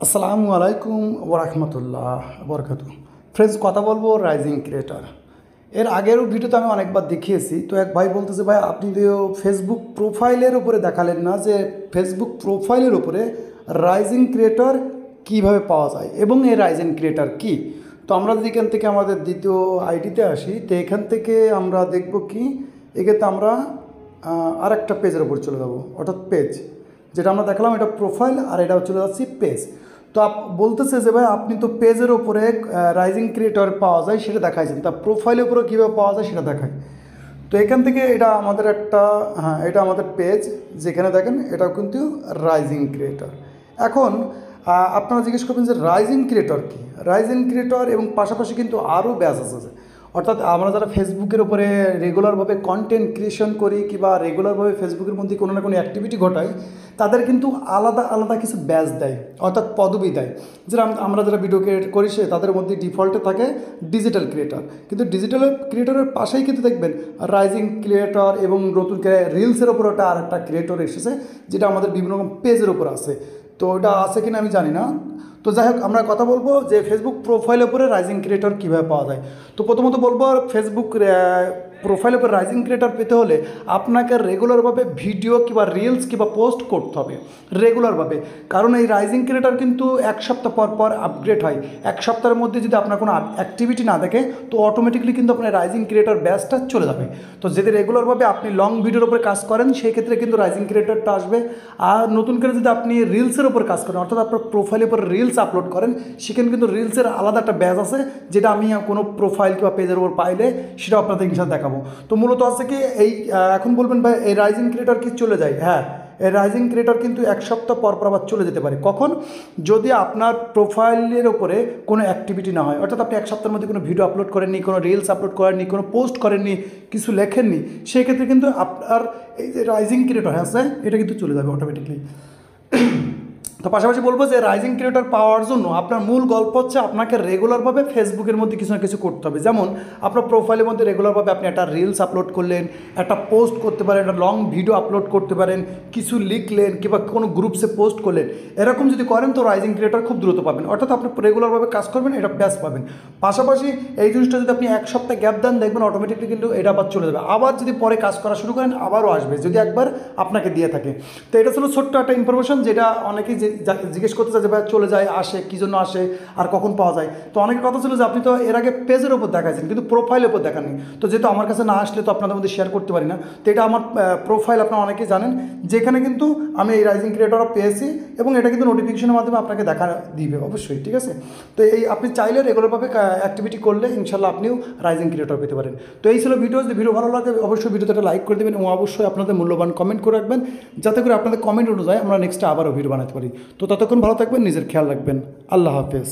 আসসালামু আলাইকুম ওরহমতুল্লাহ বরকাতু। ফ্রেন্ডস, কথা বলবো রাইজিং ক্রিয়েটার। এর আগেরও ভিডিওতে আমি অনেকবার দেখিয়েছি। তো এক ভাই বলতেছে, ভাই আপনি তো ফেসবুক প্রোফাইলের উপরে দেখালেন না যে ফেসবুক প্রোফাইলের উপরে রাইজিং ক্রিয়েটর কিভাবে পাওয়া যায় এবং এই রাইজিং ক্রিয়েটর কি। তো আমরা যদি এখান থেকে আমাদের দ্বিতীয় আইডিতে আসি, তো এখান থেকে আমরা দেখব কি, এক্ষেত্রে আমরা আর একটা পেজের উপর চলে যাব, অর্থাৎ পেজ যেটা আমরা দেখালাম এটা প্রোফাইল, আর এটা চলে যাচ্ছি পেজ। তো বলতেছে যে ভাই আপনি তো পেজের ওপরে রাইজিং ক্রিয়েটর পাওয়া যায় সেটা দেখাইছেন, তা প্রোফাইলের উপরে কীভাবে পাওয়া যায় সেটা দেখায়। তো এখান থেকে এটা আমাদের একটা, এটা আমাদের পেজ, যেখানে দেখেন এটাও কিন্তু রাইজিং ক্রিয়েটর। এখন আপনারা জিজ্ঞেস করবেন যে রাইজিং ক্রিয়েটর কী। রাইজিং ক্রিয়েটর এবং পাশাপাশি কিন্তু আরও ব্যাচ আছে, অর্থাৎ আমরা যারা ফেসবুকের উপরে রেগুলারভাবে কন্টেন্ট ক্রিয়েশন করি কিংবা রেগুলারভাবে ফেসবুকের মধ্যে কোনো না কোনো অ্যাক্টিভিটি ঘটাই, তাদের কিন্তু আলাদা আলাদা কিছু ব্যাচ দেয়, অর্থাৎ পদবি দেয়। যেটা আমরা যারা ভিডিও ক্রিয়েট করি তাদের মধ্যে ডিফল্টে থাকে ডিজিটাল ক্রিয়েটর, কিন্তু ডিজিটাল ক্রিয়েটরের পাশেই কিন্তু দেখবেন রাইজিং ক্রিয়েটর এবং নতুন রিলসের ওপর ওটা আর একটা ক্রিয়েটর এসেছে, যেটা আমাদের বিভিন্ন রকম পেজের ওপর আছে। তো ওটা আছে কিনা আমি জানি না। তো যাই হোক, আমরা কথা বলবো যে ফেসবুক প্রোফাইলের উপরে রাইজিং ক্রিয়েটর কীভাবে পাওয়া যায়। তো প্রথমত বলবো, ফেসবুক প্রোফাইলের উপরে রাইজিং ক্রিয়েটর পেতে হলে আপনাকে রেগুলারভাবে ভিডিও কিংবা রিলস কিংবা পোস্ট করতে হবে রেগুলারভাবে। কারণ এই রাইজিং ক্রিয়েটর কিন্তু এক সপ্তাহ পর পর আপগ্রেড হয়। এক সপ্তাহের মধ্যে যদি আপনার কোনো অ্যাক্টিভিটি না থাকে, তো অটোমেটিকলি কিন্তু আপনার রাইজিং ক্রিয়েটর ব্যাচটা চলে যাবে। তো যদি রেগুলারভাবে আপনি লং ভিডিওর উপরে কাজ করেন, সেই ক্ষেত্রে কিন্তু রাইজিং ক্রিয়েটরটা আসবে। আর নতুন করে যদি আপনি রিলসের উপর কাজ করেন, অর্থাৎ আপনার প্রোফাইলের উপর রিলস আপলোড করেন, সেখানে কিন্তু রিলসের আলাদা একটা ব্যাচ আছে, যেটা আমি কোনো প্রোফাইল কিংবা পেজের উপর পাইলে সেটা আপনাদের ইনশাল্লাহ দেখাবো। তো মূলত আছে কি, এই এখন বলবেন ভাই এই রাইজিং ক্রিয়েটর কি চলে যায়? হ্যাঁ, এই রাইজিং ক্রিয়েটর কিন্তু এক সপ্তাহ পর পর আবার চলে যেতে পারে। কখন? যদি আপনার প্রোফাইলের ওপরে কোনো অ্যাক্টিভিটি না হয়, অর্থাৎ আপনি এক সপ্তাহের মধ্যে কোনো ভিডিও আপলোড করেননি, কোনো রিলস আপলোড করেননি, কোনো পোস্ট করেননি, কিছু লেখেননি, সেই ক্ষেত্রে কিন্তু আপনার এই যে রাইজিং ক্রিয়েটর আছে এটা কিন্তু চলে যাবে অটোমেটিকলি। তো পাশাপাশি বলবো যে রাইজিং ক্রিয়েটর পাওয়ার জন্য আপনার মূল গল্প হচ্ছে আপনাকে রেগুলারভাবে ফেসবুকের মধ্যে কিছু না কিছু করতে হবে। যেমন আপনার প্রোফাইলের মধ্যে রেগুলারভাবে আপনি একটা রিলস আপলোড করলেন, একটা পোস্ট করতে পারেন, একটা লং ভিডিও আপলোড করতে পারেন, কিছু লিখলেন কিংবা কোনো গ্রুপসে পোস্ট করলেন। এরকম যদি করেন তো রাইজিং ক্রিয়েটর খুব দ্রুত পাবেন, অর্থাৎ আপনি রেগুলারভাবে কাজ করবেন, এটা ব্যাচ পাবেন। পাশাপাশি এই জিনিসটা যদি আপনি এক সপ্তাহ গ্যাপ দেন, দেখবেন অটোমেটিকলি কিন্তু এটা আবার চলে যাবে। আবার যদি পরে কাজ করা শুরু করেন আবারও আসবে, যদি একবার আপনাকে দিয়ে থাকে। তো এটা ছিল ছোট্ট একটা ইনফরমেশন, যেটা অনেকেই জিজ্ঞেস করতে চাই যে ভাই চলে যায়, আসে কী জন্য আসে আর কখন পাওয়া যায়। তো অনেকের কথা ছিল যে আপনি তো এর আগে পেজের ওপর দেখাইছেন কিন্তু প্রোফাইলের ওপর দেখাননি। তো যেহেতু আমার কাছে না আসলে তো আপনাদের মধ্যে শেয়ার করতে পারি না। তো এটা আমার প্রোফাইল, আপনারা অনেকেই জানেন, যেখানে কিন্তু আমি এই রাইজিং ক্রিয়েটর পেয়েছি এবং এটা কিন্তু নোটিফিকেশনের মাধ্যমে আপনাকে দেখা দিবে অবশ্যই, ঠিক আছে। তো এই আপনি চাইলে রেগুলারভাবে অ্যাক্টিভিটি করলে ইনশাল্লাহ আপনিও রাইজিং ক্রিয়েটর পেতে পারেন। তো এই ছিল ভিডিও। যদি ভিডিও ভালো লাগে অবশ্যই ভিডিওতে একটা লাইক করে দেবেন এবং অবশ্যই আপনাদের মূল্যবান কমেন্ট করে রাখবেন, যাতে করে আপনাদের কমেন্ট অনুযায়ী আমরা নেক্সটে আবারও ভিডিও বানাতে পারি। তো ততক্ষণ ভালো থাকবেন, নিজের খেয়াল রাখবেন। আল্লাহ হাফেজ।